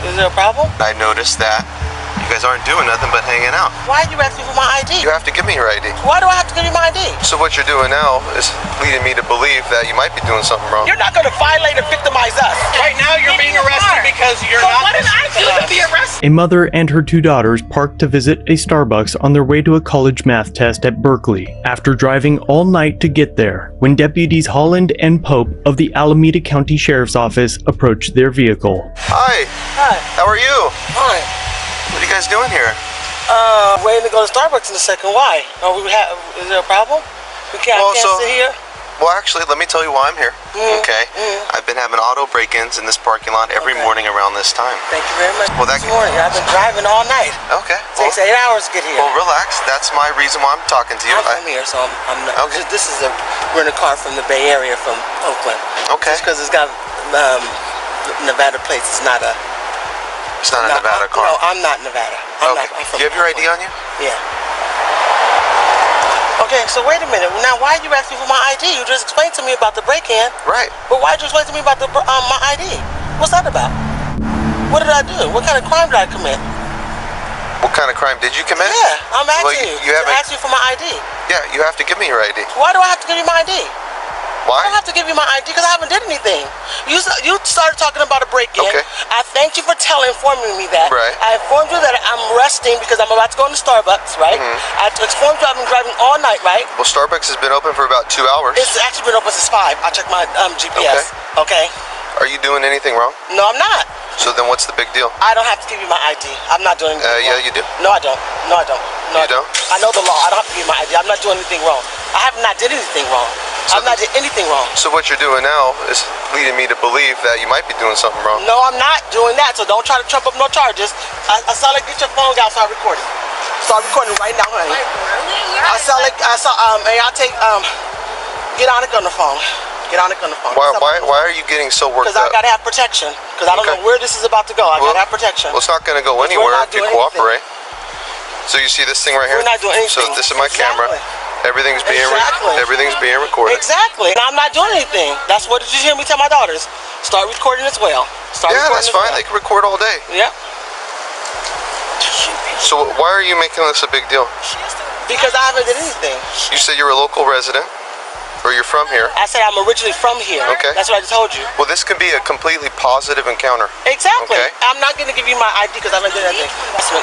Is there a problem? I noticed that you guys aren't doing nothing but hanging out. Why are you asking for my ID? You have to give me your ID. Why do I have to give you my ID? So what you're doing now is leading me to believe that you might be doing something wrong. You're not going to violate and victimize us. Right now you're being arrested because you're not. What did I do to be arrested? A mother and her 2 daughters parked to visit a Starbucks on their way to a college math test at Berkeley after driving all night to get there when deputies Holland and Pope of the Alameda County Sheriff's Office approached their vehicle. Hi. Hi. How are you? Hi. What are you guys doing here? Waiting to go to Starbucks in a second. Why? Is there a problem? We can't sit here? Well, actually, let me tell you why I'm here. Okay? I've been having auto break-ins in this parking lot every morning around this time. Thank you very much. Well, this morning, I've been driving all night. Okay. It takes 8 hours to get here. Well, relax. That's my reason why I'm talking to you. I'm from here, so I'm not. Okay. We're in a car from the Bay Area, from Oakland. Okay. Just because it's got Nevada plates, it's not a... It's not a Nevada car. No, I'm not Nevada. I'm Do you have your ID on you? Yeah. Okay, so wait a minute. Now, why are you asking for my ID? You just explained to me about the break-in. Right. But why did you explain to me about the my ID? What's that about? What did I do? What kind of crime did I commit? What kind of crime did you commit? Yeah, I'm asking you. You haven't asked you for my ID. Yeah, you have to give me your ID. Why do I have to give you my ID? Why? I don't have to give you my ID because I haven't did anything. You started talking about a break-in. Okay. I thanked you for informing me that. Right. I informed you that I'm resting because I'm about to go into Starbucks, right? I informed you I've been driving all night, right? Well, Starbucks has been open for about 2 hours. It's actually been open since 5. I checked my GPS. Okay. Are you doing anything wrong? No, I'm not. So then what's the big deal? I don't have to give you my ID. I'm not doing anything wrong. Yeah, you do. No, I don't. No, I don't. No, You don't? I know the law. I don't have to give you my ID. I'm not doing anything wrong. I have not did anything wrong. I've not did anything wrong. So what you're doing now is leading me to believe that you might be doing something wrong. No, I'm not doing that. So don't try to trump up no charges. I saw like get your phone out, start recording. Start recording right now, honey. May I take get Annika on the phone. Get Annika on the phone. Why are you getting so worked up? Because I gotta have protection. Because I don't know where this is about to go. I gotta have protection. Well, it's not gonna go anywhere if you cooperate. So you see this thing right here? We're not doing anything. So this is my camera. Everything's being recorded. Exactly. And I'm not doing anything. That's what did you hear me tell my daughters? Start recording as well. Yeah, that's fine. They can record all day. Yep. So why are you making this a big deal? Because I haven't did anything. You said you're a local resident. Or you're from here. I said I'm originally from here. Okay. That's what I just told you. Well, this could be a completely positive encounter. Exactly. Okay. I'm not going to give you my ID because I haven't done anything.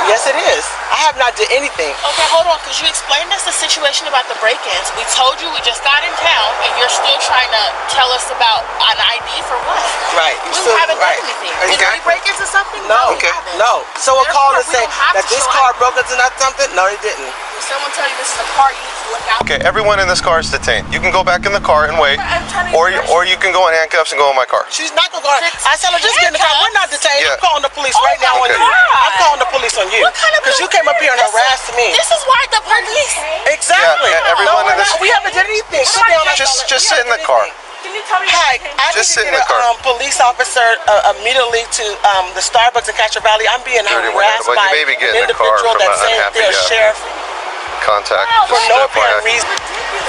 Yes, it is. I have not did anything. Okay, hold on, because you explained us the situation about the break-ins. We told you we just got in town, and you're still trying to tell us about an ID for what? Right. We haven't done anything. Did we break-ins or something? No. Okay. No. Someone called and say that this car broke into that something? No, they didn't. If someone tell you this is a car, you need to look out. Okay, everyone in this car is detained. You can go back in the car and wait, or you can go in handcuffs and go in my car. She's not going to go. I said, just get in the car. We're not detained. Yeah. I'm calling the police right now on you. I'm calling the police on you. Because you came up here and harassed me. This is why the police. Exactly. Yeah, everyone in this. We haven't done anything. Sit down. Just sit in the car. Hi, I Just need sit to in get the car. a police officer immediately to the Starbucks in Castro Valley. I'm being harassed Well, by you may be an getting in the car individual from that's saying an they're a unhappy, sheriff Contact. for no apparent reason.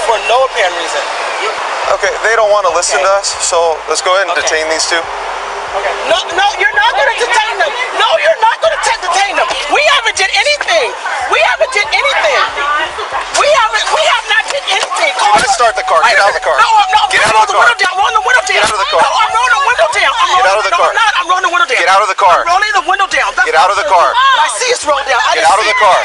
For no apparent reason. Okay, they don't want to listen to us, so let's go ahead and detain these two. Okay. No, you're not going to detain them. No, you're not going to detain them. We haven't did anything. We haven't did anything. We have not did anything. Let's start the car. Get out of the car. No. Get out of the car. I'm rolling the window down. Get out of the car. No, I'm rolling the window down. Get out of the car. No, I'm not. I'm rolling the window down. Get out of the car. I'm rolling the window down. Get out of the car. I see it's rolled down. Get out of the car.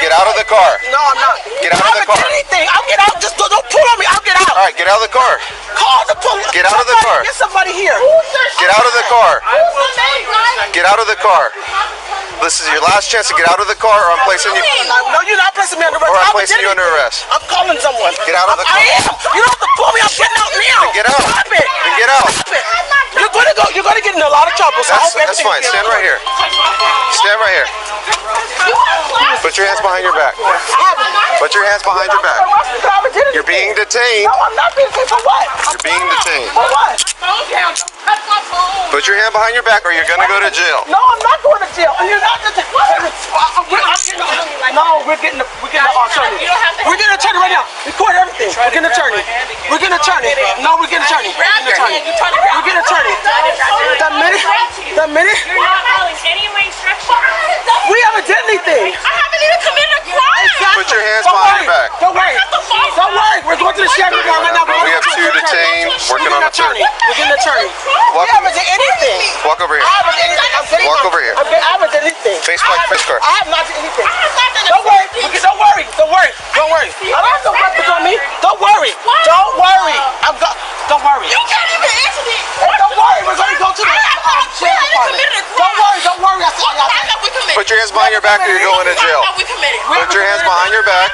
Get out of the car. No, I'm not. Get out of the car. I haven't did anything. I'll get out. Just don't pull on me. I'll get out. All right, get out of the car. Call the police. Get out of the car. Get somebody here. Get out of the car. Get out of the car. This is your last chance to get out of the car, or I'm placing you. No, you're not placing me under arrest. Or I'm placing you under arrest. I'm calling someone. Get out of the car. I am. You don't have to pull me. I'm getting out now. Then get out. Stop it. Then get out. Stop it. You're gonna get in a lot of trouble. So That's fine. Stand right here. Stand right here. Put your hands behind your back. Put your hands behind your back. You're being detained. No, I'm not being detained. For what? You're being detained. For what? Put your hand behind your back, or you're gonna go to jail. No, I'm not going to jail. And you're not detained. No, we're getting the attorney. We're getting an attorney right now. Record everything. We're getting an attorney. We're getting an attorney. No, we're getting an attorney. We're getting an attorney. We're getting an attorney. The minute The minute You're not following any of my instructions. we haven't done anything. I haven't even committed a crime. Put your hands Don't behind worry. your back. Don't worry. Don't worry. We're going to the sheriff department right now. We have 2 detained, working on the third. We're getting an attorney. Walk- We haven't done anything. Walk over here. I haven't done anything. I'm getting Walk over here. I haven't done anything. Face car. I have not done anything. I have not done Don't worry. anything. Don't worry. Don't worry. Don't worry. I don't have no weapons on me. Don't worry. Don't worry. Don't worry. You can't even answer me. Hey, don't worry. We're going to go to the sheriff department. Don't worry. Don't worry. I said What y'all. crime have we committed? Put your hands behind your back or you're going to jail. What crime have we committed? Put your hands behind your back.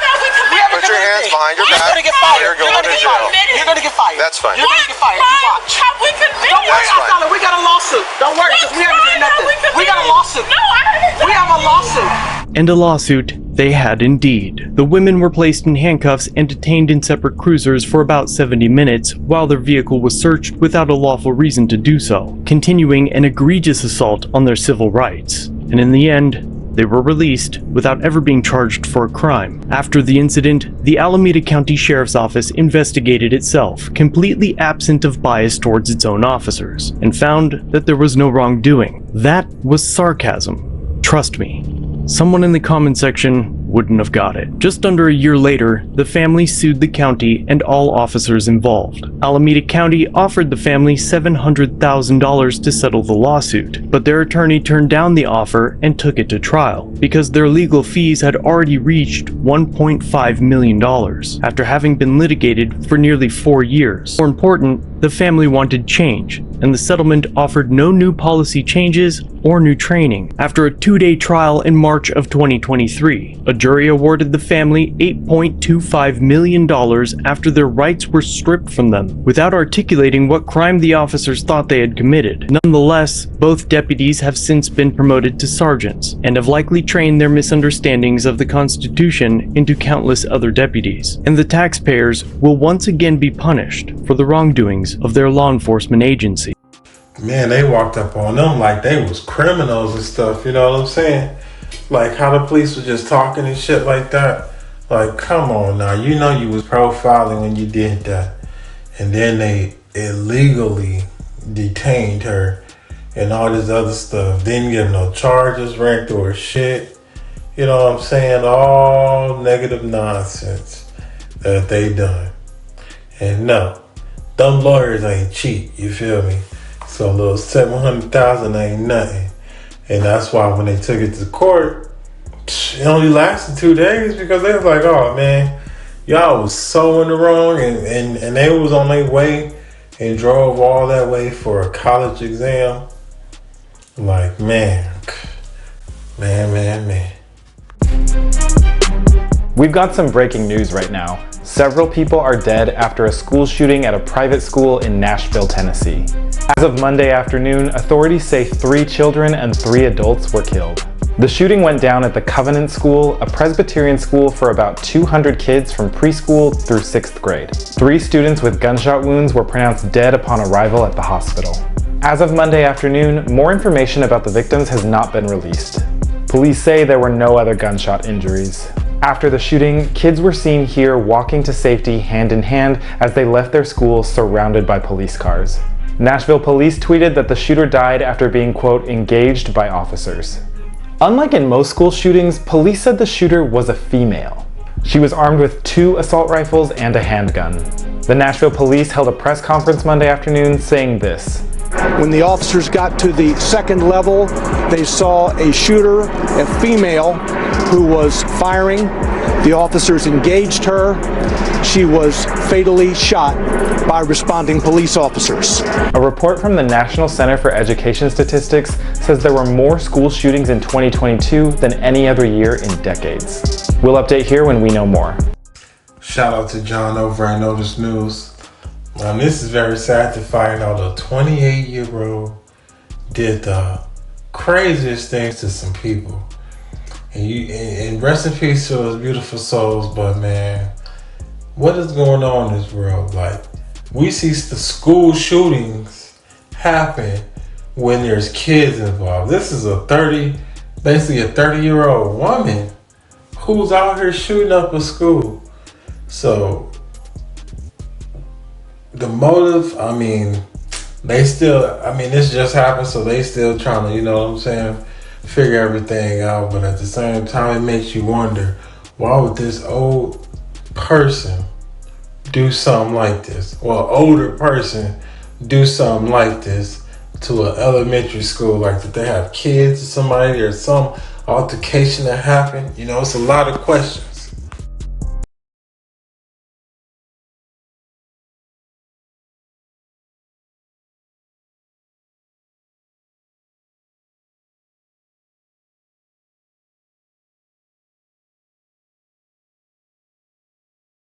Put your hands behind your back. You're going to get fired. You're going to jail. You're going to get fired. That's fine. You're going to get fired. You watch. Have we committed? Don't worry, That's fine. Asala. We got a lawsuit. Don't worry, because we haven't done nothing. We got a lawsuit. No, I haven't. We have a lawsuit. And a lawsuit they had indeed. The women were placed in handcuffs and detained in separate cruisers for about 70 minutes while their vehicle was searched without a lawful reason to do so, continuing an egregious assault on their civil rights. And in the end, they were released without ever being charged for a crime. After the incident, the Alameda County Sheriff's Office investigated itself, completely absent of bias towards its own officers, and found that there was no wrongdoing. That was sarcasm. Trust me. Someone in the comment section wouldn't have got it. Just under a year later, the family sued the county and all officers involved. Alameda County offered the family $700,000 to settle the lawsuit, but their attorney turned down the offer and took it to trial because their legal fees had already reached $1.5 million after having been litigated for nearly 4 years. More important, the family wanted change, and the settlement offered no new policy changes or new training. After a 2-day trial in March of 2023, a jury awarded the family $8.25 million after their rights were stripped from them, without articulating what crime the officers thought they had committed. Nonetheless, both deputies have since been promoted to sergeants, and have likely trained their misunderstandings of the Constitution into countless other deputies. And the taxpayers will once again be punished for the wrongdoings of their law enforcement agency. Man, they walked up on them like they was criminals and stuff, you know what I'm saying? Like how the police was just talking and shit like that. Like, come on now, you know you was profiling when you did that. And then they illegally detained her and all this other stuff. Didn't give no charges, ran through her shit. You know what I'm saying? All negative nonsense that they done. And no, them lawyers ain't cheap, you feel me? So a little 700,000 ain't nothing. And that's why when they took it to court, it only lasted 2 days because they was like, oh man, y'all was so in the wrong, and they was on their way and drove all that way for a college exam. Like, man. We've got some breaking news right now. Several people are dead after a school shooting at a private school in Nashville, Tennessee. As of Monday afternoon, authorities say 3 children and 3 adults were killed. The shooting went down at the Covenant School, a Presbyterian school for about 200 kids from preschool through 6th grade. 3 students with gunshot wounds were pronounced dead upon arrival at the hospital. As of Monday afternoon, more information about the victims has not been released. Police say there were no other gunshot injuries. After the shooting, kids were seen here walking to safety hand in hand as they left their school surrounded by police cars. Nashville police tweeted that the shooter died after being, quote, engaged by officers. Unlike in most school shootings, police said the shooter was a female. She was armed with 2 assault rifles and a handgun. The Nashville police held a press conference Monday afternoon saying this. When the officers got to the second level, they saw a shooter, a female, who was firing. The officers engaged her. She was fatally shot by responding police officers. A report from the National Center for Education Statistics says there were more school shootings in 2022 than any other year in decades. We'll update here when we know more. Shout out to John over at Notice News. This is very sad to find out a 28-year-old did the craziest things to some people. And rest in peace to those beautiful souls, but man, what is going on in this world? Like, we see the school shootings happen when there's kids involved. This is basically a 30-year-old woman who's out here shooting up a school. So the motive, they still, I mean, this just happened, so they still trying to, you know what I'm saying, figure everything out. But at the same time, it makes you wonder, why would this old person do something like this? Well, older person do something like this to an elementary school? Like, did they have kids or somebody? There's some altercation that happened? You know, it's a lot of questions.